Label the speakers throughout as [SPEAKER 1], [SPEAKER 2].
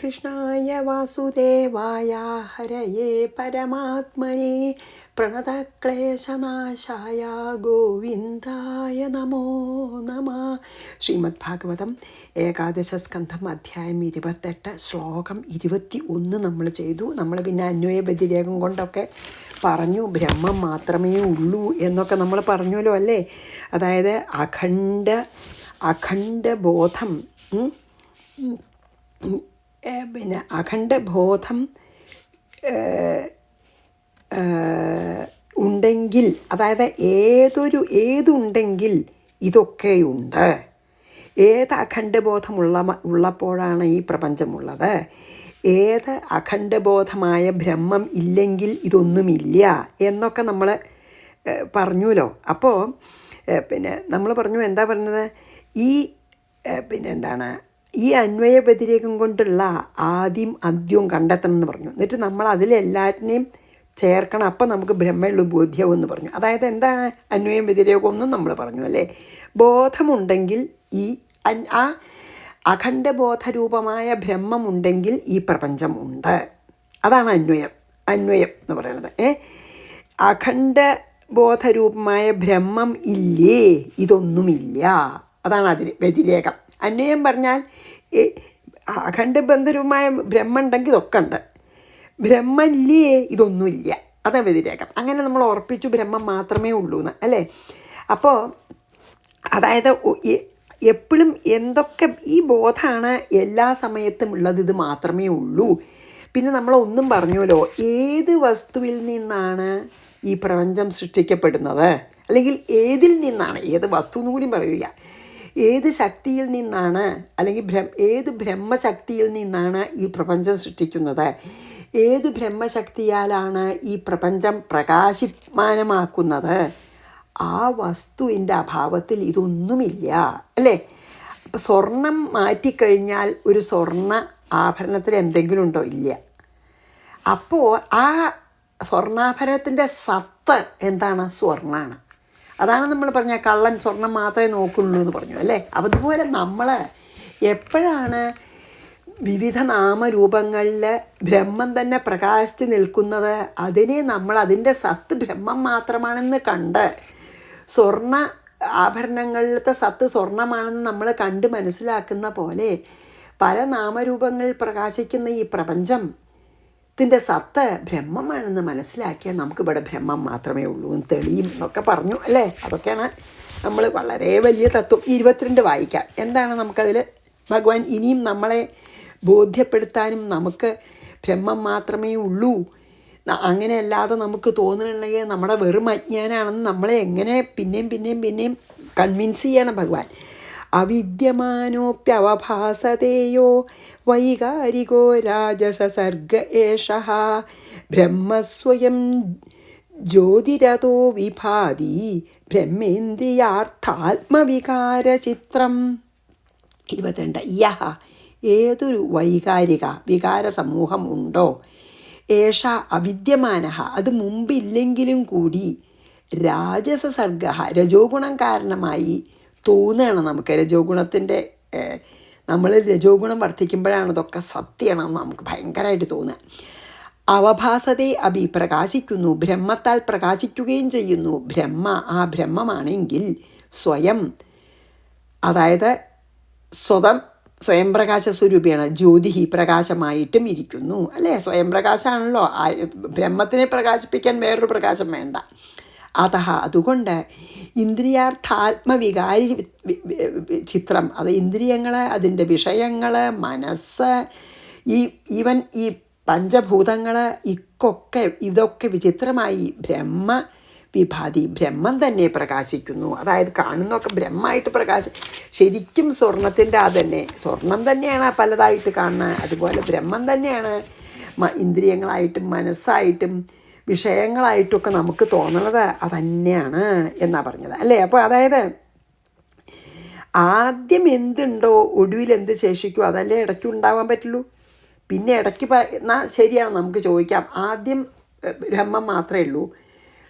[SPEAKER 1] കൃഷ്ണായ വാസുദേവായ ഹരയേ പരമാത്മനെ പ്രണതക്ലേശനാശായ ഗോവിന്ദായ നമോ നമ. ശ്രീമദ് ഭാഗവതം ഏകാദശസ്കന്ധം അധ്യായം 28 ശ്ലോകം 21 നമ്മൾ ചെയ്തു. നമ്മൾ പിന്നെ അന്വയ വ്യതിരേകം കൊണ്ടൊക്കെ പറഞ്ഞു, ബ്രഹ്മം മാത്രമേ ഉള്ളൂ എന്നൊക്കെ നമ്മൾ പറഞ്ഞല്ലോ അല്ലേ. അതായത് അഖണ്ഡബോധം പിന്നെ അഖണ്ഡബോധം ഉണ്ടെങ്കിൽ, അതായത് ഏതുണ്ടെങ്കിൽ ഇതൊക്കെയുണ്ട്. ഏത് ഉള്ളപ്പോഴാണ് ഈ പ്രപഞ്ചമുള്ളത്? ഏത് അഖണ്ഡബോധമായ ബ്രഹ്മം ഇല്ലെങ്കിൽ ഇതൊന്നുമില്ല എന്നൊക്കെ നമ്മൾ പറഞ്ഞുല്ലോ. അപ്പോൾ പിന്നെ നമ്മൾ പറഞ്ഞു, എന്താ പറഞ്ഞത്, ഈ ഈ അന്വയ വ്യതിരേകം കൊണ്ടുള്ള ആദ്യം അന്ത്യവും കണ്ടെത്തണം എന്ന് പറഞ്ഞു. എന്നിട്ട് നമ്മൾ അതിലെല്ലാറ്റിനെയും ചേർക്കണം, അപ്പം നമുക്ക് ബ്രഹ്മയുള്ള ബോധ്യവും എന്ന് പറഞ്ഞു. അതായത് എന്താ അന്വയം വ്യതിരേകം ഒന്നും നമ്മൾ പറഞ്ഞു അല്ലേ. ബോധമുണ്ടെങ്കിൽ ആ അഖണ്ഡബോധരൂപമായ ബ്രഹ്മമുണ്ടെങ്കിൽ ഈ പ്രപഞ്ചമുണ്ട്. അതാണ് അന്വയം എന്ന് പറയുന്നത്. അഖണ്ഡബോധരൂപമായ ബ്രഹ്മം ഇല്ലേ, ഇതൊന്നുമില്ല. അതാണ് അതിന് വ്യതിരേകം. അന്വയം പറഞ്ഞാൽ അഖണ്ഡബന്ധരൂപമായ ബ്രഹ്മം ഉണ്ടെങ്കിൽ ഇതൊക്കെ ഉണ്ട്, ബ്രഹ്മല്ലേ ഇതൊന്നുമില്ല. അതാണ് വ്യതിരേകം. അങ്ങനെ നമ്മൾ ഉറപ്പിച്ചു ബ്രഹ്മം മാത്രമേ ഉള്ളൂ എന്ന് അല്ലേ. അപ്പോൾ അതായത് എപ്പോഴും എന്തൊക്കെ ഈ ബോധമാണ് എല്ലാ സമയത്തും ഉള്ളത്, ഇത് മാത്രമേ ഉള്ളൂ. പിന്നെ നമ്മളൊന്നും പറഞ്ഞല്ലോ, ഏത് വസ്തുവിൽ നിന്നാണ് ഈ പ്രപഞ്ചം സൃഷ്ടിക്കപ്പെടുന്നത്, അല്ലെങ്കിൽ ഏതിൽ നിന്നാണ്, ഏത് വസ്തു എന്നും കൂടി പറയുക, ഏത് ശക്തിയിൽ നിന്നാണ്, അല്ലെങ്കിൽ ഏത് ബ്രഹ്മശക്തിയിൽ നിന്നാണ് ഈ പ്രപഞ്ചം സൃഷ്ടിക്കുന്നത്, ഏത് ബ്രഹ്മശക്തിയാലാണ് ഈ പ്രപഞ്ചം പ്രകാശമാനമാക്കുന്നത്, ആ വസ്തുവിൻ്റെ അഭാവത്തിൽ ഇതൊന്നുമില്ല അല്ലേ. അപ്പോൾ സ്വർണം മാറ്റിക്കഴിഞ്ഞാൽ ഒരു സ്വർണ്ണ ആഭരണത്തിൽ എന്തെങ്കിലും ഉണ്ടോ? ഇല്ല. അപ്പോൾ ആ സ്വർണ്ണാഭരണത്തിൻ്റെ സത്ത് എന്താണ്? സ്വർണ്ണമാണ്. അതാണ് നമ്മൾ പറഞ്ഞ കള്ളൻ സ്വർണം മാത്രമേ നോക്കുള്ളൂ എന്ന് പറഞ്ഞു അല്ലേ. അതുപോലെ നമ്മൾ എപ്പോഴാണ് വിവിധ നാമരൂപങ്ങളിൽ ബ്രഹ്മം തന്നെ പ്രകാശിച്ച് നിൽക്കുന്നത്, അതിനെ നമ്മൾ അതിൻ്റെ സത്ത് ബ്രഹ്മം മാത്രമാണെന്ന് കണ്ട്, സ്വർണ്ണ ആഭരണങ്ങളിലത്തെ സത്ത് സ്വർണ്ണമാണെന്ന് നമ്മൾ കണ്ട് മനസ്സിലാക്കുന്ന പോലെ, പല നാമരൂപങ്ങളിൽ പ്രകാശിക്കുന്ന ഈ പ്രപഞ്ചത്തിൻ്റെ സത്ത് ബ്രഹ്മമാണെന്ന് മനസ്സിലാക്കിയാൽ നമുക്കിവിടെ ബ്രഹ്മം മാത്രമേ ഉള്ളൂ എന്ന് തെളിയും എന്നൊക്കെ പറഞ്ഞു അല്ലേ. അതൊക്കെയാണ് നമ്മൾ വളരെ വലിയ തത്വം. 22 വായിക്കാം. എന്താണ് നമുക്കതിൽ ഭഗവാൻ ഇനിയും നമ്മളെ ബോധ്യപ്പെടുത്താനും, നമുക്ക് ബ്രഹ്മം മാത്രമേ ഉള്ളൂ, അങ്ങനെയല്ലാതെ നമുക്ക് തോന്നുന്നുണ്ടെങ്കിൽ നമ്മുടെ വെറും അജ്ഞാനാണെന്ന് നമ്മളെ എങ്ങനെ പിന്നെയും കൺവിൻസ് ചെയ്യണം ഭഗവാൻ. അവിദ്യമാനോപ്യവഭാസതേയോ വൈകാരികോ രാജസസർഗ ഏഷഃ ബ്രഹ്മസ്വയം ജ്യോതിരതോ വിഭാതി ബ്രഹ്മേന്ദ്രിയാർത്ഥാത്മവികാരചിത്രം. 22 യഹ ഏതൊരു വികാര സമൂഹം ഉണ്ടോ, ഏഷ അവിദ്യമാനഃ അത് മുമ്പില്ലെങ്കിലും കൂടി, രാജസസർഗ രജോ ഗുണം കാരണമായി തോന്നുകയാണ് നമുക്ക്. രജോ ഗുണത്തിൻ്റെ നമ്മൾ രജോ ഗുണം വർദ്ധിക്കുമ്പോഴാണ് ഇതൊക്കെ സത്യമാണെന്ന് നമുക്ക് ഭയങ്കരമായിട്ട് തോന്നുക. അവഭാസതേ അഭി പ്രകാശിക്കുന്നു, ബ്രഹ്മത്താൽ പ്രകാശിക്കുകയും ചെയ്യുന്നു. ആ ബ്രഹ്മമാണെങ്കിൽ സ്വയം, അതായത് സ്വയം പ്രകാശ സ്വരൂപിയാണ്. ജ്യോതിഹി പ്രകാശമായിട്ടും ഇരിക്കുന്നു അല്ലേ. സ്വയം പ്രകാശമാണല്ലോ. ബ്രഹ്മത്തിനെ പ്രകാശിപ്പിക്കാൻ വേറൊരു പ്രകാശം വേണ്ട. അതുകൊണ്ട് ഇന്ദ്രിയാർത്ഥാത്മവികാരി ചിത്രം, അത് ഇന്ദ്രിയങ്ങൾ, അതിൻ്റെ വിഷയങ്ങൾ, മനസ്സ്, ഈവൻ ഈ പഞ്ചഭൂതങ്ങൾ, ഇതൊക്കെ വിചിത്രമായി വിഭാതി ബ്രഹ്മം തന്നെ പ്രകാശിക്കുന്നു. അതായത് കാണുന്നതൊക്കെ ബ്രഹ്മമായിട്ട് ശരിക്കും സ്വർണത്തിൻ്റെ സ്വർണം തന്നെയാണ് പലതായിട്ട് കാണുന്നത്. അതുപോലെ ബ്രഹ്മം തന്നെയാണ് ഇന്ദ്രിയങ്ങളായിട്ടും മനസ്സായിട്ടും വിഷയങ്ങളായിട്ടൊക്കെ നമുക്ക് തോന്നുന്നത് അതന്നെയാണ് എന്നാണ് പറഞ്ഞത് അല്ലേ. അപ്പോൾ അതായത് ആദ്യം എന്തുണ്ടോ ഒടുവിൽ എന്ത് ശേഷിക്കുമോ അതല്ലേ ഇടയ്ക്ക് ഉണ്ടാവാൻ പറ്റുള്ളൂ. പിന്നെ ഇടയ്ക്ക് ശരിയാണ്, നമുക്ക് ചോദിക്കാം, ആദ്യം ബ്രഹ്മം മാത്രമേ ഉള്ളൂ,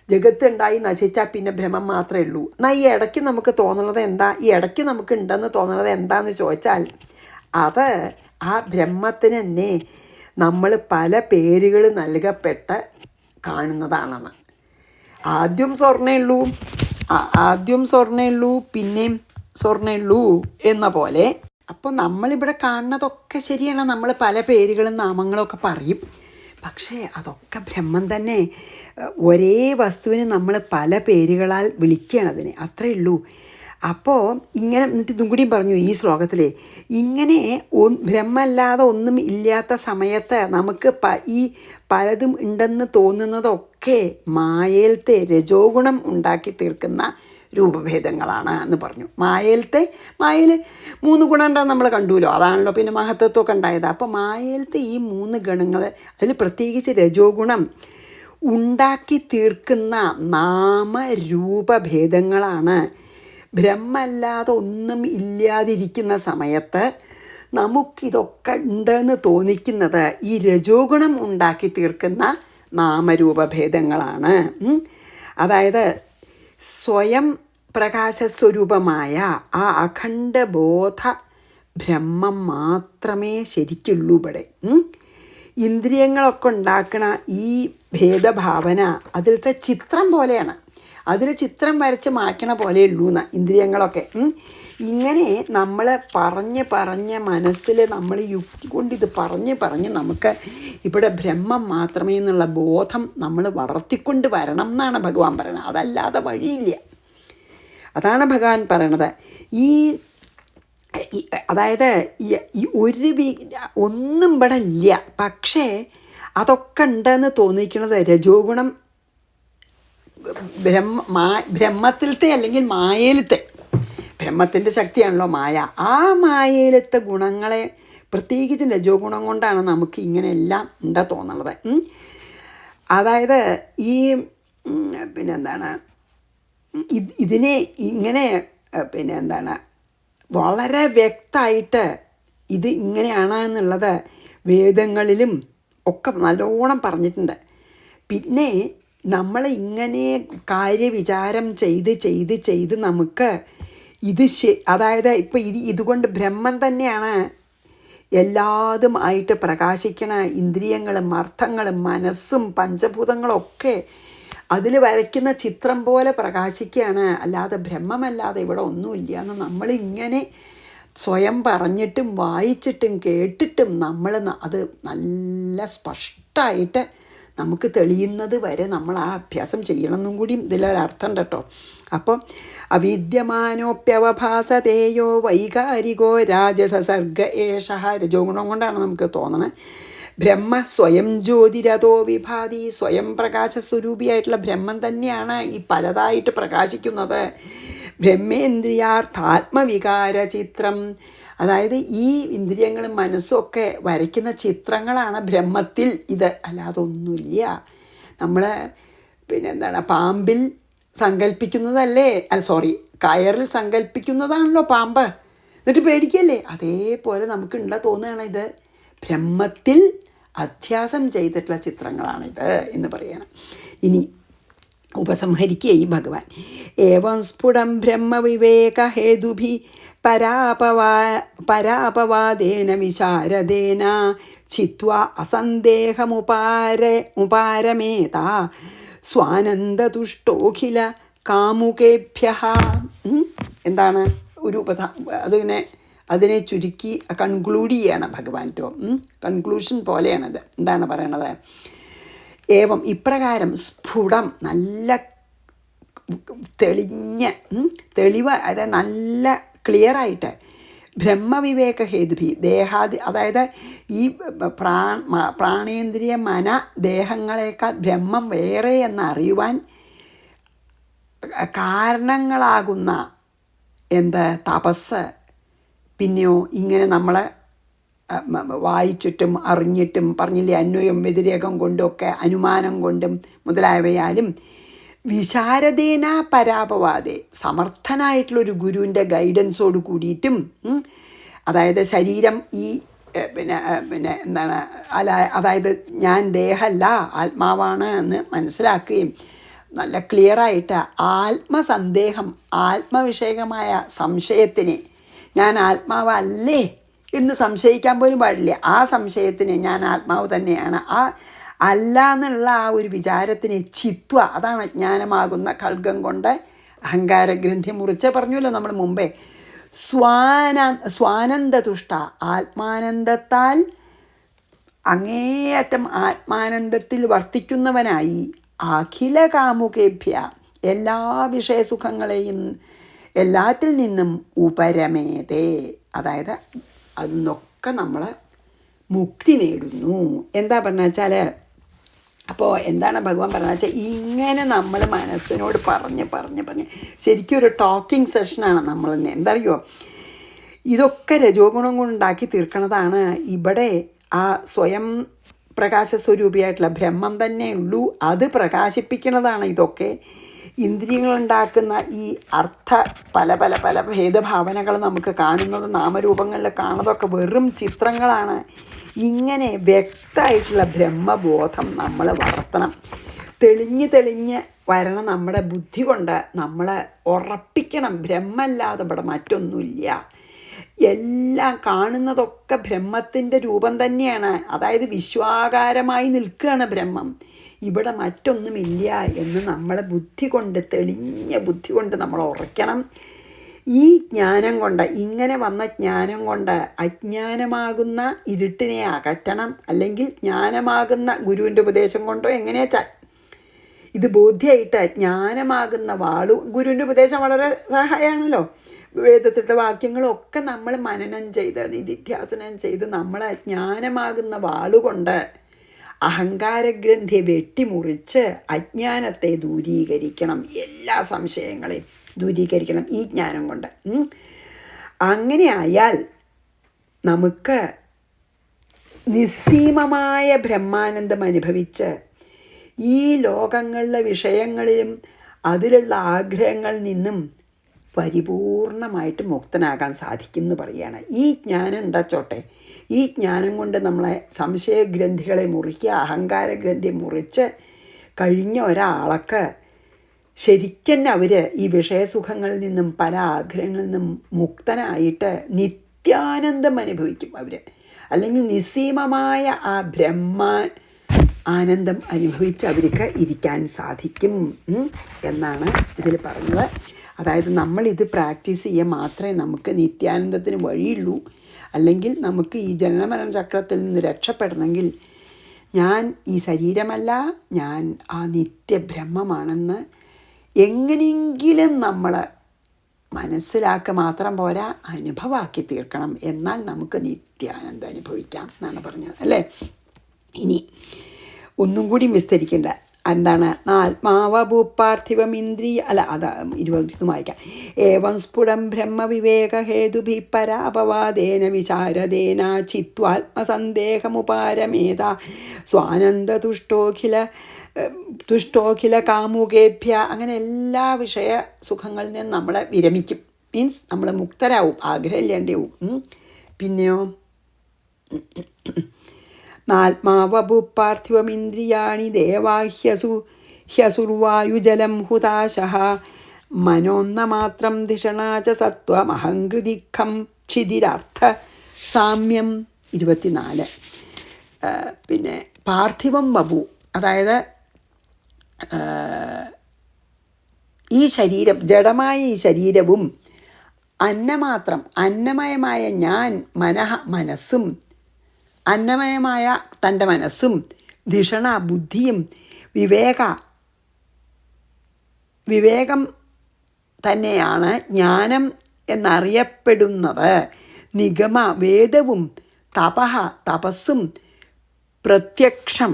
[SPEAKER 1] ജഗത്തുണ്ടായി നശിച്ചാൽ പിന്നെ ബ്രഹ്മം മാത്രമേ ഉള്ളൂ. എന്നാൽ ഈ ഇടയ്ക്ക് നമുക്ക് തോന്നുന്നത് എന്താ, ഈ ഇടയ്ക്ക് നമുക്ക് ഉണ്ടെന്ന് തോന്നുന്നത് എന്താണെന്ന് ചോദിച്ചാൽ അത് ആ ബ്രഹ്മത്തിന് തന്നെ നമ്മൾ പല പേരുകൾ നൽകപ്പെട്ട് കാണുന്നതാണെന്ന്. ആദ്യം സ്വർണ്ണയുള്ളൂ പിന്നെയും സ്വർണ്ണയുള്ളൂ എന്ന പോലെ. അപ്പോൾ നമ്മളിവിടെ കാണുന്നതൊക്കെ ശരിയാണ്, നമ്മൾ പല പേരുകളും നാമങ്ങളും ഒക്കെ പറയും. പക്ഷേ അതൊക്കെ ബ്രഹ്മം തന്നെ. ഒരേ വസ്തുവിന് നമ്മൾ പല പേരുകളാൽ വിളിക്കുകയാണ് അതിനെ, അത്രയേ ഉള്ളൂ. അപ്പോൾ ഇങ്ങനെ എന്നിട്ട് ഇതും കൂടിയും പറഞ്ഞു ഈ ശ്ലോകത്തിൽ, ഇങ്ങനെ ബ്രഹ്മല്ലാതെ ഒന്നും ഇല്ലാത്ത സമയത്ത് നമുക്ക് ഈ പലതും ഉണ്ടെന്ന് തോന്നുന്നതൊക്കെ മായയിലത്തെ രജോഗുണം ഉണ്ടാക്കി തീർക്കുന്ന രൂപഭേദങ്ങളാണ് എന്ന് പറഞ്ഞു. മായയിൽ 3 ഗുണം ഉണ്ടാകും നമ്മൾ കണ്ടുല്ലോ, അതാണല്ലോ പിന്നെ മഹത്വത്വമൊക്കെ ഉണ്ടായത്. അപ്പോൾ മായയിലത്തെ ഈ 3 ഗുണങ്ങൾ, അതിൽ പ്രത്യേകിച്ച് രജോഗുണം ഉണ്ടാക്കി തീർക്കുന്ന നാമരൂപഭേദങ്ങളാണ് ബ്രഹ്മല്ലാതെ ഒന്നും ഇല്ലാതിരിക്കുന്ന സമയത്ത് നമുക്കിതൊക്കെ ഉണ്ടെന്ന് തോന്നിക്കുന്നത് ഈ രജോഗുണം ഉണ്ടാക്കി തീർക്കുന്ന നാമരൂപഭേദങ്ങളാണ്. അതായത് സ്വയം പ്രകാശസ്വരൂപമായ ആ അഖണ്ഡബോധ ബ്രഹ്മം മാത്രമേ ശരിക്കുള്ളൂ ഇവിടെ. ഇന്ദ്രിയങ്ങളൊക്കെ ഉണ്ടാക്കണ ഈ ഭേദഭാവന അതിലത്തെ ചിത്രം പോലെയാണ്, അതിൽ ചിത്രം വരച്ച് മായ്ക്കണ പോലെ ഉള്ളൂ ഇന്ദ്രിയങ്ങളൊക്കെ. ഇങ്ങനെ നമ്മൾ പറഞ്ഞ് മനസ്സിൽ നമ്മൾ യുക്തി കൊണ്ട് ഇത് പറഞ്ഞ് നമുക്ക് ഇവിടെ ബ്രഹ്മം മാത്രമേ എന്നുള്ള ബോധം നമ്മൾ വളർത്തിക്കൊണ്ട് വരണം എന്നാണ് ഭഗവാൻ പറയണത്. അതല്ലാതെ വഴിയില്ല. അതാണ് ഭഗവാൻ പറയണത്. അതായത് ഒന്നും ഇവിടെ ഇല്ല, പക്ഷേ അതൊക്കെ ഉണ്ടെന്ന് തോന്നിക്കുന്നത് രജോഗുണം ബ്രഹ്മത്തിലത്തെ അല്ലെങ്കിൽ മായയിലത്തെ, ബ്രഹ്മത്തിൻ്റെ ശക്തിയാണല്ലോ മായ. ആ മായയിലത്തെ ഗുണങ്ങളെ പ്രത്യേകിച്ച് രജോ ഗുണം കൊണ്ടാണ് നമുക്ക് ഇങ്ങനെയെല്ലാം ഉണ്ടാ തോന്നുന്നത്. അതായത് ഈ പിന്നെന്താണ് ഇതിനെ ഇങ്ങനെ വളരെ വ്യക്തമായിട്ട് ഇത് ഇങ്ങനെയാണ് എന്നുള്ളത് വേദങ്ങളിലും ഒക്കെ നല്ലോണം പറഞ്ഞിട്ടുണ്ട്. പിന്നെ നമ്മൾ ഇങ്ങനെ കാര്യവിചാരം ചെയ്ത് നമുക്ക് അതായത് ഇപ്പം ഇതുകൊണ്ട് ബ്രഹ്മം തന്നെയാണ് എല്ലാതും ആയിട്ട് പ്രകാശിക്കണ ഇന്ദ്രിയങ്ങളും അർത്ഥങ്ങളും മനസ്സും പഞ്ചഭൂതങ്ങളൊക്കെ അതിൽ വരയ്ക്കുന്ന ചിത്രം പോലെ പ്രകാശിക്കുകയാണ്. അല്ലാതെ ബ്രഹ്മമല്ലാതെ ഇവിടെ ഒന്നുമില്ല എന്ന് നമ്മളിങ്ങനെ സ്വയം പറഞ്ഞിട്ടും വായിച്ചിട്ടും കേട്ടിട്ടും നമ്മൾ അത് നല്ല സ്പഷ്ടമായിട്ട് നമുക്ക് തെളിയുന്നത് വരെ നമ്മൾ ആ അഭ്യാസം ചെയ്യണമെന്നും കൂടി ഇതിലൊരർത്ഥം ഉണ്ട് കേട്ടോ. അപ്പം അവിദ്യമാനോപ്യവഭാസതേയോ വൈകാരികോ രാജസസർഗ ഏഷ, രജോ ഗുണം കൊണ്ടാണ് നമുക്ക് തോന്നണത്. ബ്രഹ്മ സ്വയം ജ്യോതിരതോ വിഭാതി, സ്വയം പ്രകാശസ്വരൂപിയായിട്ടുള്ള ബ്രഹ്മം തന്നെയാണ് ഈ പലതായിട്ട് പ്രകാശിക്കുന്നത്. ബ്രഹ്മേന്ദ്രിയാർത്ഥാത്മവികാര ചിത്രം, അതായത് ഈ ഇന്ദ്രിയങ്ങളും മനസ്സും ഒക്കെ വരയ്ക്കുന്ന ചിത്രങ്ങളാണ് ബ്രഹ്മത്തിൽ ഇത്, അല്ലാതെ ഒന്നുമില്ല. നമ്മൾ പാമ്പിൽ സങ്കല്പിക്കുന്നതല്ലേ, കയറിൽ സങ്കല്പിക്കുന്നതാണല്ലോ പാമ്പ്, എന്നിട്ട് പേടിക്കല്ലേ? അതേപോലെ നമുക്കുണ്ട തോന്നുകയാണ് ഇത് ബ്രഹ്മത്തിൽ അധ്യാസം ചെയ്തിട്ടുള്ള ചിത്രങ്ങളാണിത് എന്ന് പറയണം. ഇനി ഉപസംഹരിക്കുക ഈ ഭഗവാൻ. ഏവം സ്ഫുടം ബ്രഹ്മവിവേകഹേതുഭി പരാപവാദേന വിശാരദേന ചിത്വാ അസന്ദേഹമുപാരമേത സ്വാനന്ദതുഷ്ടോഖില കാമുകേഭ്യഃ. എന്താണ് ഒരു അതിനെ ചുരുക്കി കൺക്ലൂഡ് ചെയ്യാണ് ഭഗവാൻ. കൺക്ലൂഷൻ പോലെയാണത്. എന്താണ് പറയണത്? ഏവം ഇപ്രകാരം സ്ഫുടം, നല്ല തെളിവ്, അതായത് നല്ല ക്ലിയറായിട്ട് ബ്രഹ്മവിവേക ഹേതുഭി അതായത് ഈ പ്രാണേന്ദ്രിയ മന ദേഹങ്ങളെക്കാൾ ബ്രഹ്മം വേറെ എന്നറിയുവാൻ കാരണങ്ങളാകുന്ന തപസ്, പിന്നെയോ ഇങ്ങനെ നമ്മളെ വായിച്ചിട്ടും അറിഞ്ഞിട്ടും പറഞ്ഞില്ലേ, അന്വയം വ്യതിരേകം കൊണ്ടുമൊക്കെ അനുമാനം കൊണ്ടും മുതലായവയാലും വിശാരദേന പരാപവാദേ, സമർത്ഥനായിട്ടുള്ളൊരു ഗുരുവിൻ്റെ ഗൈഡൻസോട് കൂടിയിട്ടും, അതായത് ശരീരം ഈ അതായത് ഞാൻ ദേഹമല്ല ആത്മാവാണ് എന്ന് മനസ്സിലാക്കുകയും നല്ല ക്ലിയറായിട്ട് ആത്മസന്ദേഹം, ആത്മവിഷയകമായ സംശയത്തിന് ഞാൻ ആത്മാവല്ലേ എന്ന് സംശയിക്കാൻ പോലും പാടില്ല. ആ സംശയത്തിന് ഞാൻ ആത്മാവ് തന്നെയാണ്, ആ അല്ല എന്നുള്ള ആ ഒരു വിചാരത്തിന് ചിത്വ, അതാണ് അജ്ഞാനമാകുന്ന ഖൽഗം കൊണ്ട് അഹങ്കാരഗ്രന്ഥി മുറിച്ച് പറഞ്ഞല്ലോ നമ്മൾ മുമ്പേ. സ്വാനന്ദതുഷ്ട, ആത്മാനന്ദത്താൽ അങ്ങേയറ്റം ആത്മാനന്ദത്തിൽ വർത്തിക്കുന്നവനായി, അഖില കാമുകേഭ്യ, എല്ലാ വിഷയസുഖങ്ങളെയും എല്ലാത്തിൽ നിന്നും ഉപരമേതേ, അതായത് അതിൽ നിന്നൊക്കെ നമ്മൾ മുക്തി നേടുന്നു. എന്താ പറഞ്ഞാൽ വെച്ചാൽ, അപ്പോൾ എന്താണ് ഭഗവാൻ പറഞ്ഞത് വെച്ചാൽ, ഇങ്ങനെ നമ്മൾ മനസ്സിനോട് പറഞ്ഞ് ശരിക്കും ഒരു ടോക്കിംഗ് സെഷനാണ് നമ്മൾ തന്നെ. എന്താ അറിയോ, ഇതൊക്കെ രജോ ഗുണം കൊണ്ടുണ്ടാക്കി തീർക്കണതാണ്. ഇവിടെ ആ സ്വയം പ്രകാശസ്വരൂപിയായിട്ടുള്ള ബ്രഹ്മം തന്നെ ഉള്ളൂ, അത് പ്രകാശിപ്പിക്കുന്നതാണ് ഇതൊക്കെ. ഇന്ദ്രിയങ്ങളുണ്ടാക്കുന്ന ഈ അർത്ഥ പല പല പല ഭേദഭാവനകൾ നമുക്ക് കാണുന്നത്, നാമരൂപങ്ങളിൽ കാണുന്നതൊക്കെ വെറും ചിത്രങ്ങളാണ്. ഇങ്ങനെ വ്യക്തമായിട്ടുള്ള ബ്രഹ്മബോധം നമ്മൾ വളർത്തണം. തെളിഞ്ഞ് വരണം നമ്മുടെ ബുദ്ധി കൊണ്ട്. നമ്മളെ ഉറപ്പിക്കണം, ബ്രഹ്മല്ലാതെ ഇവിടെ മറ്റൊന്നുമില്ല, എല്ലാം കാണുന്നതൊക്കെ ബ്രഹ്മത്തിൻ്റെ രൂപം തന്നെയാണ്. അതായത് വിശ്വാകാരമായി നിൽക്കുകയാണ് ബ്രഹ്മം, ഇവിടെ മറ്റൊന്നുമില്ല എന്ന് നമ്മളെ ബുദ്ധി കൊണ്ട്, തെളിഞ്ഞ ബുദ്ധി കൊണ്ട് നമ്മൾ ഉറയ്ക്കണം. ഈ ജ്ഞാനം കൊണ്ട്, ഇങ്ങനെ വന്ന ജ്ഞാനം കൊണ്ട് അജ്ഞാനമാകുന്ന ഇരുട്ടിനെ അകറ്റണം. അല്ലെങ്കിൽ ജ്ഞാനമാകുന്ന ഗുരുവിൻ്റെ ഉപദേശം കൊണ്ടോ എങ്ങനെയാച്ചാൽ ഇത് ബോധ്യമായിട്ട് ജ്ഞാനമാകുന്ന ഗുരുവിൻ്റെ ഉപദേശം വളരെ സഹായമാണല്ലോ. വേദത്തിൻ്റെ വാക്യങ്ങളൊക്കെ നമ്മൾ മനനം ചെയ്ത് നിധിധ്യാസനം ചെയ്ത് നമ്മളെ ജ്ഞാനമാകുന്ന വാളുകൊണ്ട് അഹങ്കാരഗ്രന്ഥിയെ വെട്ടിമുറിച്ച് അജ്ഞാനത്തെ ദൂരീകരിക്കണം, എല്ലാ സംശയങ്ങളെയും ദൂരീകരിക്കണം ഈ ജ്ഞാനം കൊണ്ട്. അങ്ങനെ ആയാൽ നമുക്ക് നിസ്സീമമായ ബ്രഹ്മാനന്ദം അനുഭവിച്ച് ഈ ലോകങ്ങളിലെ വിഷയങ്ങളിലും അതിലുള്ള ആഗ്രഹങ്ങളിൽ നിന്നും പരിപൂർണമായിട്ട് മുക്തനാകാൻ സാധിക്കും എന്ന് പറയുകയാണ്. ഈ ജ്ഞാനം ഉണ്ടാച്ചോട്ടെ, ഈ ജ്ഞാനം കൊണ്ട് നമ്മളെ സംശയഗ്രന്ഥികളെ മുറിക്കുക, അഹങ്കാരഗ്രന്ഥി മുറിച്ച് കഴിഞ്ഞ ഒരാൾക്ക് ശരിക്കും അവർ ഈ വിഷയസുഖങ്ങളിൽ നിന്നും പല ആഗ്രഹങ്ങളിൽ നിന്നും മുക്തനായിട്ട് നിത്യാനന്ദം അനുഭവിക്കും അവർ. അല്ലെങ്കിൽ നിസ്സീമമായ ആ ആനന്ദം അനുഭവിച്ച് അവർക്ക് ഇരിക്കാൻ സാധിക്കും എന്നാണ് ഇതിൽ പറഞ്ഞത്. അതായത് നമ്മളിത് പ്രാക്ടീസ് ചെയ്യുക മാത്രമേ നമുക്ക് നിത്യാനന്ദത്തിന് വഴിയുള്ളൂ. അല്ലെങ്കിൽ നമുക്ക് ഈ ജനനമരണ ചക്രത്തിൽ നിന്ന് രക്ഷപ്പെടണമെങ്കിൽ ഞാൻ ഈ ശരീരമല്ല, ഞാൻ ആ നിത്യബ്രഹ്മമാണെന്ന് എങ്ങനെയെങ്കിലും നമ്മൾ മനസ്സിലാക്കുക മാത്രം പോരാ, അനുഭവമാക്കി തീർക്കണം. എന്നാൽ നമുക്ക് നിത്യാനന്ദം അനുഭവിക്കാം എന്നാണ് പറഞ്ഞത് അല്ലേ. ഇനി ഒന്നും കൂടി വിസ്തരിക്കേണ്ട എന്താണ്, ആത്മാവഭൂപ്പാർത്ഥിവമിന്ദ്രിയ അല്ല അത് 20 വായിക്കാം. ഏവം സ്ഫുടം ബ്രഹ്മവിവേകഹേതുഭി പരാപവാദേന വിചാരദേന ചിത്വാത്മസന്ദേഹമുപാരമേത സ്വാനന്ദതുഷ്ടോഖില കാമുകേഭ്യ. അങ്ങനെ എല്ലാ വിഷയ സുഖങ്ങളിൽ നിന്നും നമ്മളെ വിരമിക്കും. മീൻസ് നമ്മൾ മുക്തരാവും, ആഗ്രഹമില്ലാണ്ടാവും. പിന്നെയോ നാത്മാവഭൂപ്പാർത്ഥിവമിന്ദ്രിയാണി ദേവാഹ്യസുർവായുജലം ഹുതാശഃ മനോന്നമാത്രം ധിഷണാച സത്വമഹങ്കൃതിഖം ക്ഷിതിരർത്ഥ സാമ്യം. 24. പിന്നെ പാർത്ഥിവം വപു, അതായത് ഈ ശരീരം, ജഡമായ ഈ ശരീരവും അന്നമാത്രം, അന്നമയമായ ഞാൻ, മനസ്സും, അന്നമയമായ തൻ്റെ മനസ്സും, ധിഷണ ബുദ്ധിയും, വിവേകം തന്നെയാണ് ജ്ഞാനം എന്നറിയപ്പെടുന്നത്. നിഗമ വേദവും തപസ്സും പ്രത്യക്ഷം,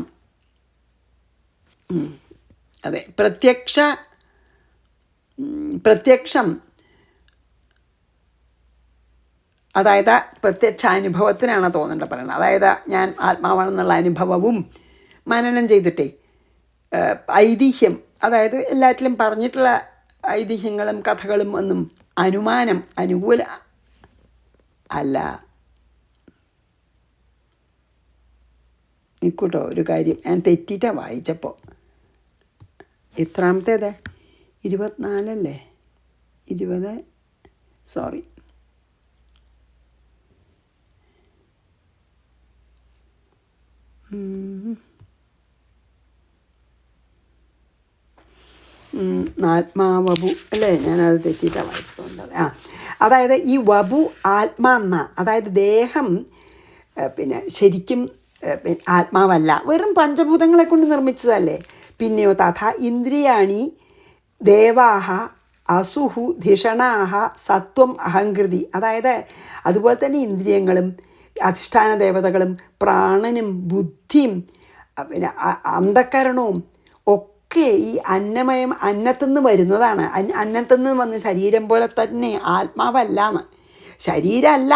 [SPEAKER 1] അതെ പ്രത്യക്ഷം അതായത് പ്രത്യക്ഷാനുഭവത്തിനാണ് തോന്നേണ്ട പറയുന്നത്. അതായത് ഞാൻ ആത്മാവാണെന്നുള്ള അനുഭവവും മനനം ചെയ്തിട്ടേ ഐതിഹ്യം, അതായത് എല്ലാറ്റിലും പറഞ്ഞിട്ടുള്ള ഐതിഹ്യങ്ങളും കഥകളും ഒന്നും അനുമാനം അനുകൂല അല്ല. നിൽക്കൂട്ടോ, ഒരു കാര്യം ഞാൻ തെറ്റിയിട്ടാണ് വായിച്ചപ്പോൾ. എത്രാമത്തേത്? 24 അല്ലേ? 20 സോറി. ആത്മാവപു അല്ലേ, ഞാനത് തെറ്റിയിട്ടാണ് വായിച്ചതുകൊണ്ടത്. അതായത് ഈ വപു ആത്മാന്ന, അതായത് ദേഹം പിന്നെ ശരിക്കും ആത്മാവല്ല, വെറും പഞ്ചഭൂതങ്ങളെ കൊണ്ട് നിർമ്മിച്ചതല്ലേ. പിന്നെയോ തഥാ ഇന്ദ്രിയാണി ദേവാഹ അസുഹു ധിഷണാഹ സത്വം അഹങ്കൃതി, അതായത് അതുപോലെ തന്നെ ഇന്ദ്രിയങ്ങളും അധിഷ്ഠാന ദേവതകളും പ്രാണനും ബുദ്ധിയും പിന്നെ അന്ധക്കരണവും ഒക്കെ ഈ അന്നമയം അന്നത്തുനിന്ന് വരുന്നതാണ്. അന്നത്തുനിന്ന് വന്ന് ശരീരം പോലെ തന്നെ ആത്മാവല്ലാന്ന്. ശരീരമല്ല,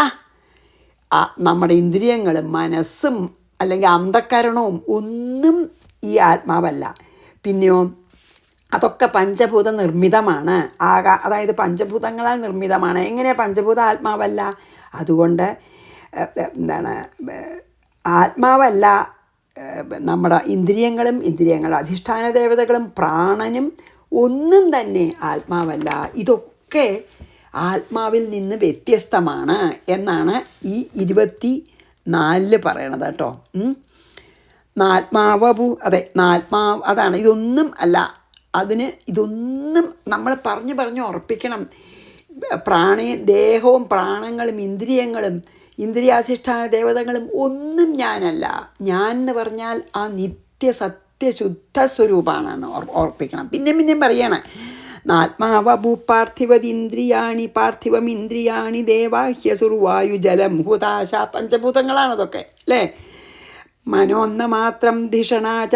[SPEAKER 1] നമ്മുടെ ഇന്ദ്രിയങ്ങളും മനസ്സും അല്ലെങ്കിൽ അന്ധക്കരണവും ഒന്നും ഈ ആത്മാവല്ല. പിന്നെയോ അതൊക്കെ പഞ്ചഭൂത നിർമ്മിതമാണ്. അതായത് പഞ്ചഭൂതങ്ങളാൽ നിർമ്മിതമാണ്. എങ്ങനെയാണ് പഞ്ചഭൂത ആത്മാവല്ല? അതുകൊണ്ട് എന്താണ്, ആത്മാവല്ല നമ്മുടെ ഇന്ദ്രിയങ്ങളും ഇന്ദ്രിയങ്ങളുടെ അധിഷ്ഠാന ദേവതകളും പ്രാണനും ഒന്നും തന്നെ ആത്മാവല്ല. ഇതൊക്കെ ആത്മാവിൽ നിന്ന് വ്യത്യസ്തമാണ് എന്നാണ് ഈ 24 പറയണത് കേട്ടോ. നാത്മാവപു, അതെ, നാത്മാവ് അതാണ്. ഇതൊന്നും അല്ല, അതിന് ഇതൊന്നും നമ്മൾ പറഞ്ഞ് ഉറപ്പിക്കണം. ദേഹവും പ്രാണങ്ങളും ഇന്ദ്രിയങ്ങളും ഇന്ദ്രിയാധിഷ്ഠാന ദേവതകളും ഒന്നും ഞാനല്ല. ഞാൻ എന്ന് പറഞ്ഞാൽ ആ നിത്യസത്യശുദ്ധ സ്വരൂപമാണെന്ന് ഓർപ്പിക്കണം. പിന്നെയും പറയണം, നാത്മാവപു പാർത്ഥിവതിന്ദ്രിയാണി പാർത്ഥിവം ഇന്ദ്രിയാണി ദേവാഹ്യസുർവായു ജലം ഹുതാശ, പഞ്ചഭൂതങ്ങളാണതൊക്കെ അല്ലേ. മനോന്ന മാത്രം ധിഷണാച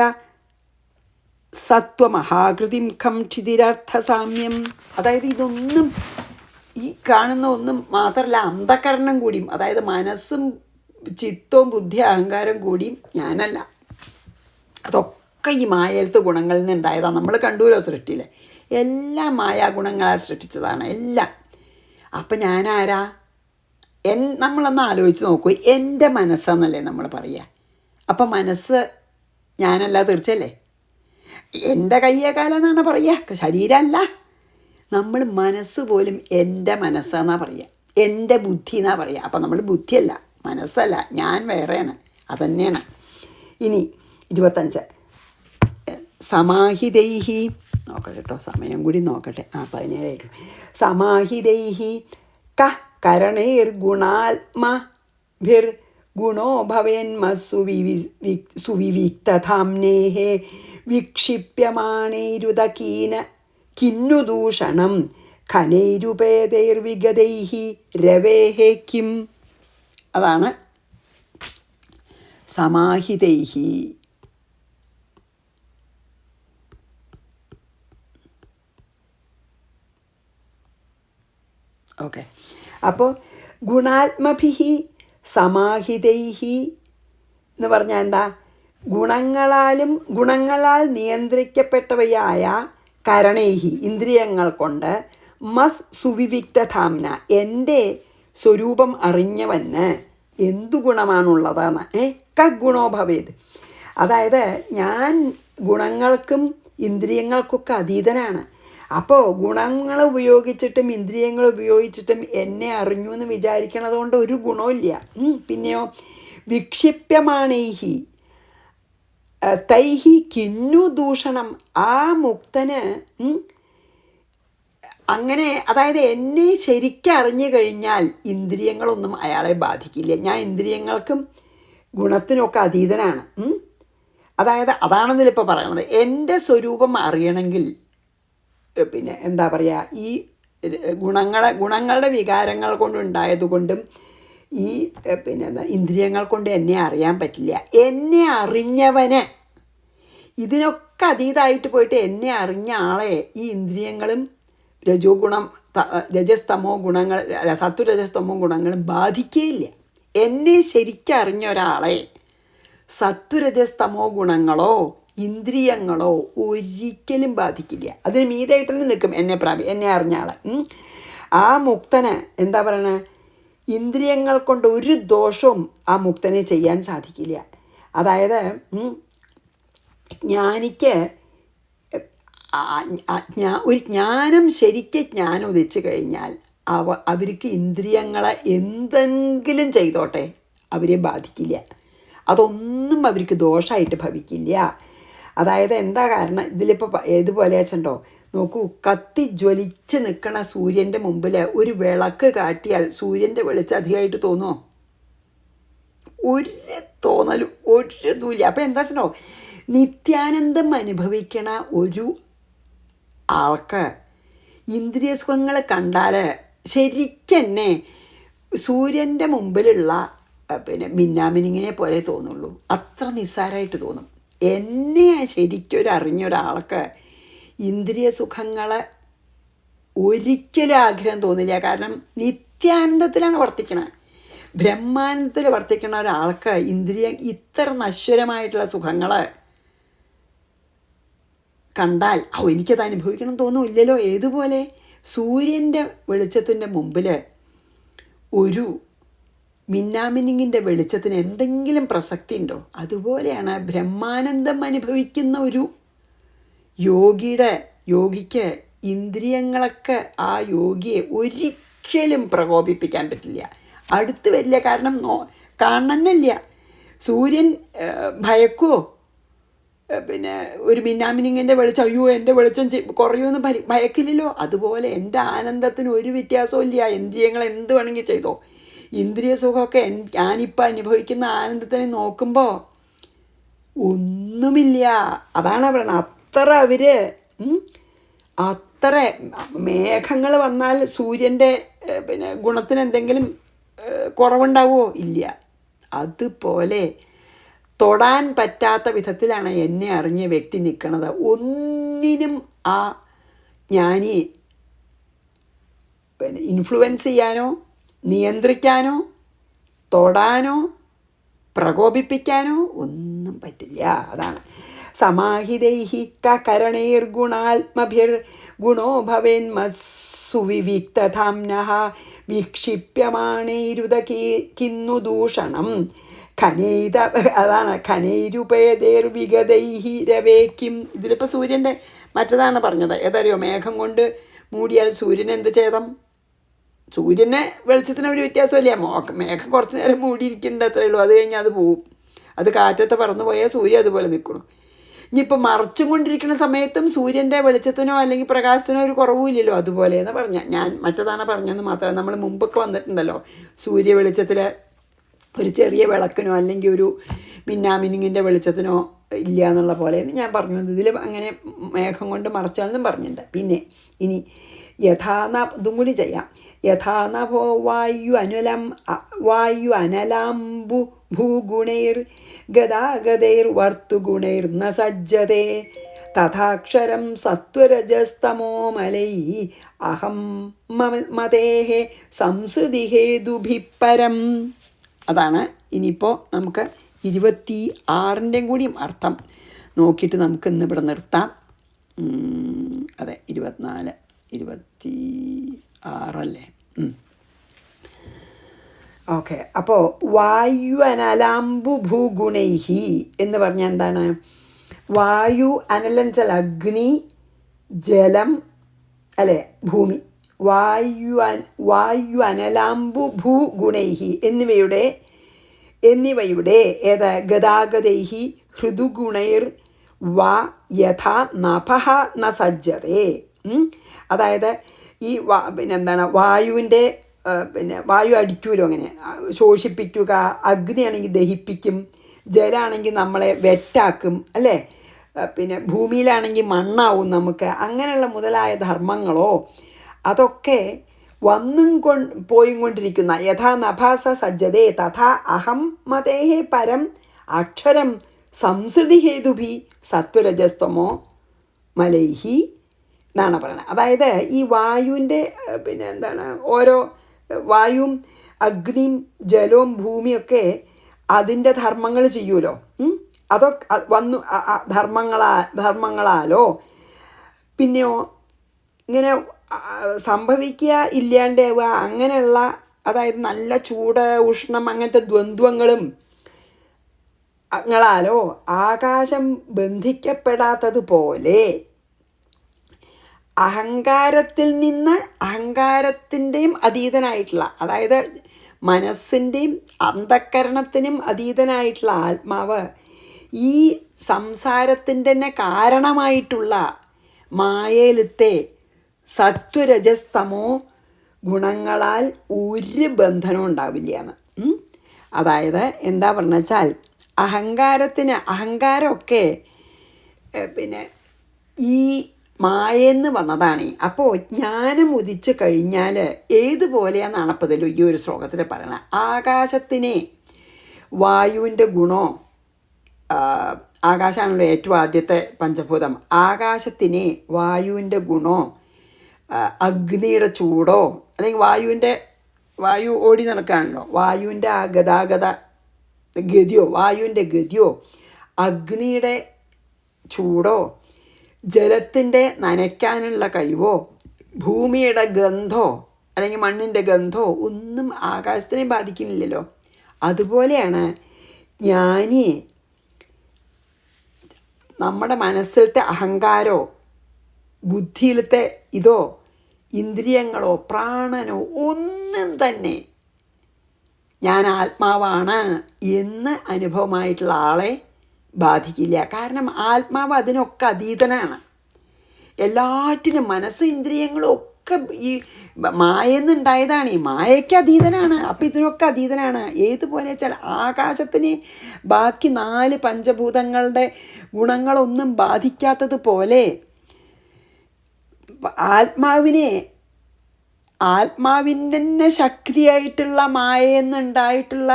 [SPEAKER 1] സത്വമഹാകൃതിം ഖം ക്ഷിതിരർത്ഥസാമ്യം, അതായത് ഇതൊന്നും ഈ കാണുന്ന ഒന്നും മാത്രമല്ല, അന്ധകരണം കൂടിയും, അതായത് മനസ്സും ചിത്തവും ബുദ്ധി അഹങ്കാരം കൂടിയും ഞാനല്ല. അതൊക്കെ ഈ മായയിലത്തെ ഗുണങ്ങളിൽ നിന്ന് ഉണ്ടായതാണ്. നമ്മൾ കണ്ടുവല്ലോ സൃഷ്ടിയിൽ എല്ലാം മായാഗുണങ്ങളാൽ സൃഷ്ടിച്ചതാണ് എല്ലാം. അപ്പം ഞാനാരാ? നമ്മളൊന്ന് ആലോചിച്ച് നോക്കൂ, എൻ്റെ മനസ്സെന്നല്ലേ നമ്മൾ പറയുക. അപ്പം മനസ്സ് ഞാനല്ല, തീർച്ചയല്ലേ. എൻ്റെ കയ്യേ കാലെന്നാണ് പറയുക, ശരീരമല്ല. നമ്മൾ മനസ്സ് പോലും എൻ്റെ മനസ്സാന്നാണ് പറയുക, എൻ്റെ ബുദ്ധി എന്നാണ് പറയുക. അപ്പം നമ്മൾ ബുദ്ധിയല്ല, മനസ്സല്ല, ഞാൻ വേറെയാണ്. അതന്നെയാണ്. ഇനി 25 സമാഹിതൈഹി നോക്കട്ടെ കേട്ടോ, സമയം കൂടി നോക്കട്ടെ. 17 സമാഹിതൈഹി ക കരണൈർഗുണാത്മഭിർ ഗുണോ ഭവേന്മസു സുവിവിക്തധാംനേഃ വിക്ഷിപ്യമാണൈരുദകീന കിന്നു ദൂഷണം ഖനൈരുപേതൈർവിഗതൈഃ രവേഃ കിം. അതാണ് സമാഹിതൈഃ. ഓക്കെ, അപ്പോൾ ഗുണാത്മഭിഹി സമാഹിതൈഹി എന്ന് പറഞ്ഞാൽ എന്താ? ഗുണങ്ങളാൽ നിയന്ത്രിക്കപ്പെട്ടവയായ കരണൈഹി ഇന്ദ്രിയങ്ങൾ കൊണ്ട് മസ് സുവിവിക്തധാംന എൻ്റെ സ്വരൂപം അറിഞ്ഞവന് എന്തു ഗുണമാണുള്ളതെന്ന് ഗുണോ ഭവേത്. അതായത് ഞാൻ ഗുണങ്ങൾക്കും ഇന്ദ്രിയങ്ങൾക്കൊക്കെ അതീതനാണ്. അപ്പോൾ ഗുണങ്ങൾ ഉപയോഗിച്ചിട്ടും ഇന്ദ്രിയങ്ങൾ ഉപയോഗിച്ചിട്ടും എന്നെ അറിഞ്ഞു എന്ന് വിചാരിക്കണത് കൊണ്ട് ഒരു ഗുണമില്ല. പിന്നെയോ വിക്ഷിപ്യമാണൈഹി തൈഹി കിന്നു ദൂഷണം, ആ മുക്തന് അങ്ങനെ, അതായത് എന്നെ ശരിക്കും അറിഞ്ഞു കഴിഞ്ഞാൽ ഇന്ദ്രിയങ്ങളൊന്നും അയാളെ ബാധിക്കില്ല. ഞാൻ ഇന്ദ്രിയങ്ങൾക്കും ഗുണത്തിനൊക്കെ അതീതനാണ്. അതായത് അതാണെന്നിലിപ്പോൾ പറയണത്. എൻ്റെ സ്വരൂപം അറിയണമെങ്കിൽ പിന്നെ എന്താ പറയുക, ഈ ഗുണങ്ങളുടെ വികാരങ്ങൾ കൊണ്ടുണ്ടായതുകൊണ്ടും ഈ പിന്നെ ഇന്ദ്രിയങ്ങൾ കൊണ്ട് എന്നെ അറിയാൻ പറ്റില്ല. എന്നെ അറിഞ്ഞവന്, ഇതിനൊക്കെ അതീതമായിട്ട് പോയിട്ട് എന്നെ അറിഞ്ഞ ആളെ ഈ ഇന്ദ്രിയങ്ങളും രജസ്തമോ ഗുണങ്ങൾ, സത്വരജസ്തമോ ഗുണങ്ങളും ബാധിക്കുകയില്ല. എന്നെ ശരിക്കറിഞ്ഞ ഒരാളെ സത്വരജസ്തമോ ഗുണങ്ങളോ ഇന്ദ്രിയങ്ങളോ ഒരിക്കലും ബാധിക്കില്ല. അതിന് മീതായിട്ട് തന്നെ നിൽക്കും എന്നെ അറിഞ്ഞ ആളെ. ആ മുക്തന് എന്താ പറയണേ, ഇന്ദ്രിയങ്ങൾ കൊണ്ട് ഒരു ദോഷവും ആ മുക്തനെ ചെയ്യാൻ സാധിക്കില്ല. അതായത് ജ്ഞാനിക്ക് ഒരു ജ്ഞാനം ശരിക്കും ജ്ഞാനം ഉദിച്ചു കഴിഞ്ഞാൽ അവർക്ക് ഇന്ദ്രിയങ്ങളെ എന്തെങ്കിലും ചെയ്തോട്ടെ അവരെ ബാധിക്കില്ല. അതൊന്നും അവർക്ക് ദോഷമായിട്ട് ഭവിക്കില്ല. അതായത് എന്താ കാരണം, ഇതിലിപ്പോൾ ഏതുപോലെ വെച്ചിട്ടുണ്ടോ, നോക്കൂ, കത്തി ജ്വലിച്ച് നിൽക്കണ സൂര്യൻ്റെ മുമ്പിൽ ഒരു വിളക്ക് കാട്ടിയാൽ സൂര്യൻ്റെ വെളിച്ചം അധികമായിട്ട് തോന്നുമോ? ഒരു തോന്നലും ഒരു ഇതുമില്ല. അപ്പം എന്താ വെച്ചിട്ടുണ്ടോ, നിത്യാനന്ദം അനുഭവിക്കണ ഒരു ആൾക്ക് ഇന്ദ്രിയ സുഖങ്ങൾ കണ്ടാൽ ശരിക്കന്നെ സൂര്യൻ്റെ മുമ്പിലുള്ള മിന്നാമിനിങ്ങിനെ പോലെ തോന്നുള്ളൂ. അത്ര നിസ്സാരമായിട്ട് തോന്നും. എന്നെ ശരിക്കൊരു അറിഞ്ഞ ഒരാൾക്ക് ഇന്ദ്രിയ സുഖങ്ങളെ ഒരിക്കലും ആഗ്രഹം തോന്നില്ല. കാരണം നിത്യാനന്ദത്തിലാണ് വർത്തിക്കണത്. ബ്രഹ്മാനന്ദത്തിൽ വർത്തിക്കുന്ന ഒരാൾക്ക് ഇത്ര നശ്വരമായിട്ടുള്ള സുഖങ്ങൾ കണ്ടാൽ എനിക്കത് അനുഭവിക്കണം തോന്നുമില്ലല്ലോ. ഏതുപോലെ സൂര്യൻ്റെ വെളിച്ചത്തിൻ്റെ മുമ്പിൽ ഒരു മിന്നാമിനിങ്ങിൻ്റെ വെളിച്ചത്തിന് എന്തെങ്കിലും പ്രസക്തി ഉണ്ടോ? അതുപോലെയാണ് ബ്രഹ്മാനന്ദം അനുഭവിക്കുന്ന ഒരു യോഗിക്ക് ഇന്ദ്രിയങ്ങളൊക്കെ ആ യോഗിയെ ഒരിക്കലും പ്രകോപിപ്പിക്കാൻ പറ്റില്ല, അടുത്ത് വരില്ല. കാരണം കാണണമെന്നില്ല. സൂര്യൻ ഭയക്കുമോ? ഒരു മിന്നാമിനിങ്ങിൻ്റെ വെളിച്ചം, അയ്യോ എൻ്റെ വെളിച്ചം കുറയുമെന്ന് ഭയക്കില്ലല്ലോ. അതുപോലെ എൻ്റെ ആനന്ദത്തിന് ഒരു വ്യത്യാസവും ഇല്ല. ഇന്ദ്രിയങ്ങൾ എന്ത് വേണമെങ്കിൽ ചെയ്തോ. ഇന്ദ്രിയ സുഖമൊക്കെ ഞാനിപ്പോൾ അനുഭവിക്കുന്ന ആനന്ദത്തിനെ നോക്കുമ്പോൾ ഒന്നുമില്ല. അതാണ് പറയണത്. അത്ര മേഘങ്ങൾ വന്നാൽ സൂര്യൻ്റെ ഗുണത്തിന് എന്തെങ്കിലും കുറവുണ്ടാവുമോ? ഇല്ല. അതുപോലെ തൊടാൻ പറ്റാത്ത വിധത്തിലാണ് എന്നെ അറിഞ്ഞ വ്യക്തി നിൽക്കുന്നത്. ഒന്നിനും ആ ജ്ഞാനി ഇൻഫ്ലുവൻസ് ചെയ്യാനോ നിയന്ത്രിക്കാനോ തൊടാനോ പ്രകോപിപ്പിക്കാനോ ഒന്നും പറ്റില്ല. അതാണ് സമാഹിതൈഹി കരണൈർഗുണാത്മഭിർ ഗുണോ ഭവേൻ മത്സുവിവിക്തധാംനഃ വീക്ഷിപ്യമാണൈരുദകിന്നു ദൂഷണം അതാണ് ഖനൈരുപേതൈർവിഗതൈഹി രവേക്കും. ഇതിലിപ്പോൾ സൂര്യൻ്റെ മറ്റതാണ് പറഞ്ഞത്. ഏതറിയോ? മേഘം കൊണ്ട് മൂടിയാൽ സൂര്യൻ എന്ത് ചെയ്തം? സൂര്യനെ വെളിച്ചത്തിന് ഒരു വ്യത്യാസമില്ല. മേഘം കുറച്ച് നേരം മൂടിയിരിക്കേണ്ട അത്രയേ ഉള്ളൂ. അത് കഴിഞ്ഞാൽ അത് പോവും. അത് കാറ്റത്ത് പറന്നു പോയാൽ സൂര്യൻ അതുപോലെ നിൽക്കണം. ഇനിയിപ്പോൾ മറച്ചും കൊണ്ടിരിക്കുന്ന സമയത്തും സൂര്യൻ്റെ വെളിച്ചത്തിനോ അല്ലെങ്കിൽ പ്രകാശത്തിനോ ഒരു കുറവുമില്ലല്ലോ. അതുപോലെ എന്ന് പറഞ്ഞാൽ ഞാൻ മറ്റതാണ് പറഞ്ഞതെന്ന് മാത്രമല്ല, നമ്മൾ മുമ്പൊക്കെ വന്നിട്ടുണ്ടല്ലോ, സൂര്യ വെളിച്ചത്തിൽ ഒരു ചെറിയ വിളക്കിനോ അല്ലെങ്കിൽ ഒരു മിന്നാമിനിങ്ങിൻ്റെ വെളിച്ചത്തിനോ ഇല്ല എന്നുള്ള പോലെ ഞാൻ പറഞ്ഞു. ഇതിൽ അങ്ങനെ മേഘം കൊണ്ട് മറച്ചാലെന്നും പറഞ്ഞിട്ടുണ്ട്. പിന്നെ ഇനി ഇതും കൂടി ചെയ്യാം. യഥാനഭോ വായു അനലാംബു ഭൂഗുണൈർ ഗദാഗതൈർ വർത്തുഗുണൈർ ന സജ്ജതേ തഥാക്ഷരം സത്വരജസ്തമോ മലൈ അഹം മതേഹ സംസൃതി ഹേതുഭിപ്പരം. അതാണ്. ഇനിയിപ്പോൾ നമുക്ക് 26ൻ്റെയും കൂടിയും അർത്ഥം നോക്കിയിട്ട് നമുക്ക് ഇന്ന് ഇവിടെ നിർത്താം. അതെ, 24, 26 അല്ലേ? ഓക്കെ. അപ്പോൾ വായു അനലാംബു ഭൂഗുണൈഹി എന്ന് പറഞ്ഞാൽ എന്താണ്? വായു അനലൻ വെച്ചാൽ അഗ്നി, ജലം അല്ലേ, ഭൂമി. വായു അനലാംബു ഭൂഗുണൈഹി എന്നിവയുടെ ഗതാഗതൈഹി ഹൃദുഗുണൈർ വാ യഥാ നഭഃ ന സജ്ജതേ. അതായത് ഈ പിന്നെന്താണ്, വായുവിൻ്റെ വായു അടിക്കുമല്ലോ, അങ്ങനെ ശോഷിപ്പിക്കുക. അഗ്നിയാണെങ്കിൽ ദഹിപ്പിക്കും, ജലമാണെങ്കിൽ നമ്മളെ വെറ്റാക്കും അല്ലേ, പിന്നെ ഭൂമിയിലാണെങ്കിൽ മണ്ണാവും നമുക്ക്. അങ്ങനെയുള്ള മുതലായ ധർമ്മങ്ങളോ അതൊക്കെ വന്നും പോയും കൊണ്ടിരിക്കുന്ന യഥാ നഭാസ സജ്ജതേ തഥാ അഹം മതേഹേ പരം അക്ഷരം സംസൃതി ഹേതുഭി സത്വരജസ്തമോ മലൈഹി എന്നാണ് പറയുന്നത്. അതായത് ഈ വായുവിൻ്റെ പിന്നെ എന്താണ്, ഓരോ വായുവും അഗ്നിയും ജലവും ഭൂമിയൊക്കെ അതിൻ്റെ ധർമ്മങ്ങൾ ചെയ്യുമല്ലോ. അതൊക്കെ വന്നു ധർമ്മങ്ങളാലോ പിന്നെയോ ഇങ്ങനെ സംഭവിക്കുക, ഇല്ലാണ്ടാവുക, അങ്ങനെയുള്ള, അതായത് നല്ല ചൂട് ഉഷ്ണം അങ്ങനത്തെ ദ്വന്ദ്വങ്ങളും ങ്ങളാലോ ആകാശം ബന്ധിക്കപ്പെടാത്തതുപോലെ അഹങ്കാരത്തിൽ നിന്ന് അഹങ്കാരത്തിൻ്റെയും അതീതനായിട്ടുള്ള, അതായത് മനസ്സിൻ്റെയും അന്ധക്കരണത്തിനും അതീതനായിട്ടുള്ള ആത്മാവ് ഈ സംസാരത്തിൻ്റെ തന്നെ കാരണമായിട്ടുള്ള മായയിലത്തെ സത്വരജസ്തമോ ഗുണങ്ങളാൽ ഒരു ബന്ധനവും ഉണ്ടാവില്ല എന്ന്. അതായത് എന്താ പറഞ്ഞു വെച്ചാൽ അഹങ്കാരമൊക്കെ പിന്നെ ഈ മായെന്ന് വന്നതാണ്. അപ്പോൾ ജ്ഞാനം ഉദിച്ചു കഴിഞ്ഞാൽ ഏതുപോലെയാണെന്നാണ് അപ്പോൾ ഇതിൽ ഈ ഒരു ശ്ലോകത്തിൽ പറയണത്. ആകാശത്തിനെ വായുവിൻ്റെ ഗുണോ, ആകാശമാണല്ലോ ഏറ്റവും ആദ്യത്തെ പഞ്ചഭൂതം, ആകാശത്തിനെ വായുവിൻ്റെ ഗുണോ അഗ്നിയുടെ ചൂടോ, അല്ലെങ്കിൽ വായു ഓടി നടക്കുകയാണല്ലോ, വായുവിൻ്റെ ആ ഗതിയോ, വായുവിൻ്റെ ഗതിയോ, അഗ്നിയുടെ ചൂടോ, ജലത്തിൻ്റെ നനയ്ക്കാനുള്ള കഴിവോ, ഭൂമിയുടെ ഗന്ധോ അല്ലെങ്കിൽ മണ്ണിൻ്റെ ഗന്ധോ ഒന്നും ആകാശത്തിനെ ബാധിക്കുന്നില്ലല്ലോ. അതുപോലെയാണ് ജ്ഞാനി നമ്മുടെ മനസ്സിലത്തെ അഹങ്കാരോ ബുദ്ധിയിലത്തെ ഇതോ ഇന്ദ്രിയങ്ങളോ പ്രാണനോ ഒന്നും തന്നെ ഞാൻ ആത്മാവാണ് എന്ന് അനുഭവമായിട്ടുള്ള ആളെ ബാധിക്കില്ല. കാരണം ആത്മാവ് അതിനൊക്കെ അതീതനാണ്. എല്ലാറ്റിനും മനസ്സും ഇന്ദ്രിയങ്ങളും ഒക്കെ ഈ മായെന്നുണ്ടായതാണ്. ഈ മായയ്ക്ക് അതീതനാണ്. അപ്പം ഇതിനൊക്കെ അതീതനാണ്. ഏതുപോലെ വെച്ചാൽ ആകാശത്തിന് ബാക്കി 4 പഞ്ചഭൂതങ്ങളുടെ ഗുണങ്ങളൊന്നും ബാധിക്കാത്തതുപോലെ ആത്മാവിൻ്റെ തന്നെ ശക്തിയായിട്ടുള്ള മായെന്നുണ്ടായിട്ടുള്ള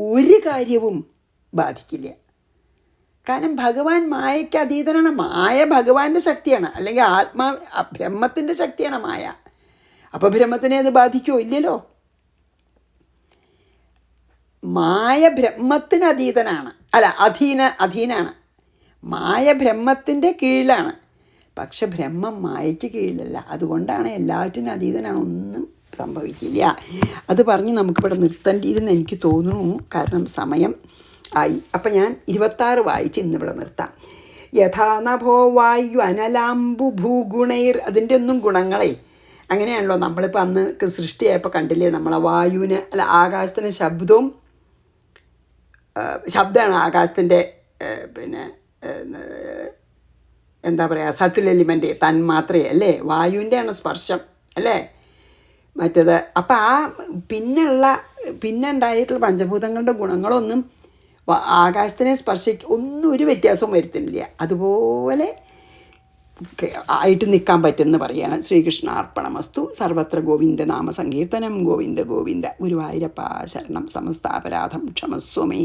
[SPEAKER 1] ഒരു കാര്യവും ബാധിക്കില്ല. കാരണം ഭഗവാൻ മായയ്ക്ക് അതീതനാണ്. മായ ഭഗവാന്റെ ശക്തിയാണ്, അല്ലെങ്കിൽ ബ്രഹ്മത്തിൻ്റെ ശക്തിയാണ് മായ. അപ്പോൾ ബ്രഹ്മത്തിനെ അത് ബാധിക്കുമോ? ഇല്ലല്ലോ. മായ ബ്രഹ്മത്തിന് അതീതനാണ്, അധീനാണ്. മായ ബ്രഹ്മത്തിൻ്റെ കീഴിലാണ്, പക്ഷെ ബ്രഹ്മം മായയ്ക്ക് കീഴിലല്ല. അതുകൊണ്ടാണ് എല്ലാറ്റിനും അതീതനാണ്, ഒന്നും സംഭവിക്കില്ല. അത് പറഞ്ഞ് നമുക്കിവിടെ നിർത്തേണ്ടിയിരുന്ന് എനിക്ക് തോന്നുന്നു, കാരണം സമയം ആയി. അപ്പം ഞാൻ 26 വായിച്ച് ഇന്നിവിടെ നിർത്താം. യഥാനഭോ വായു അനലാംബു ഭൂഗുണൈർ, അതിൻ്റെ ഒന്നും ഗുണങ്ങളെ അങ്ങനെയാണല്ലോ. നമ്മളിപ്പോൾ അന്ന് സൃഷ്ടിയായപ്പോൾ കണ്ടില്ലേ, നമ്മളെ വായുവിന് ആകാശത്തിന് ശബ്ദമാണ് ആകാശത്തിൻ്റെ പിന്നെ എന്താ പറയുക, സട്ടിൽ എലിമെൻ്റ് തന്മാത്രയെ അല്ലേ, വായുവിൻ്റെയാണ് സ്പർശം അല്ലേ മറ്റേത്. അപ്പം പിന്നെ ഉണ്ടായിട്ടുള്ള പഞ്ചഭൂതങ്ങളുടെ ഗുണങ്ങളൊന്നും ആകാശത്തിനെ ഒന്നും ഒരു വ്യത്യാസവും വരുത്തുന്നില്ല. അതുപോലെ ആയിട്ട് നിൽക്കാൻ പറ്റുമെന്ന് പറയുകയാണ്. ശ്രീകൃഷ്ണ അർപ്പണമസ്തു. സർവത്ര ഗോവിന്ദ നാമ സങ്കീർത്തനം. ഗോവിന്ദ ഗോവിന്ദ. ഗുരുവായൂരപ്പ ശരണം. സമസ്താപരാധം ക്ഷമസ്വമേ.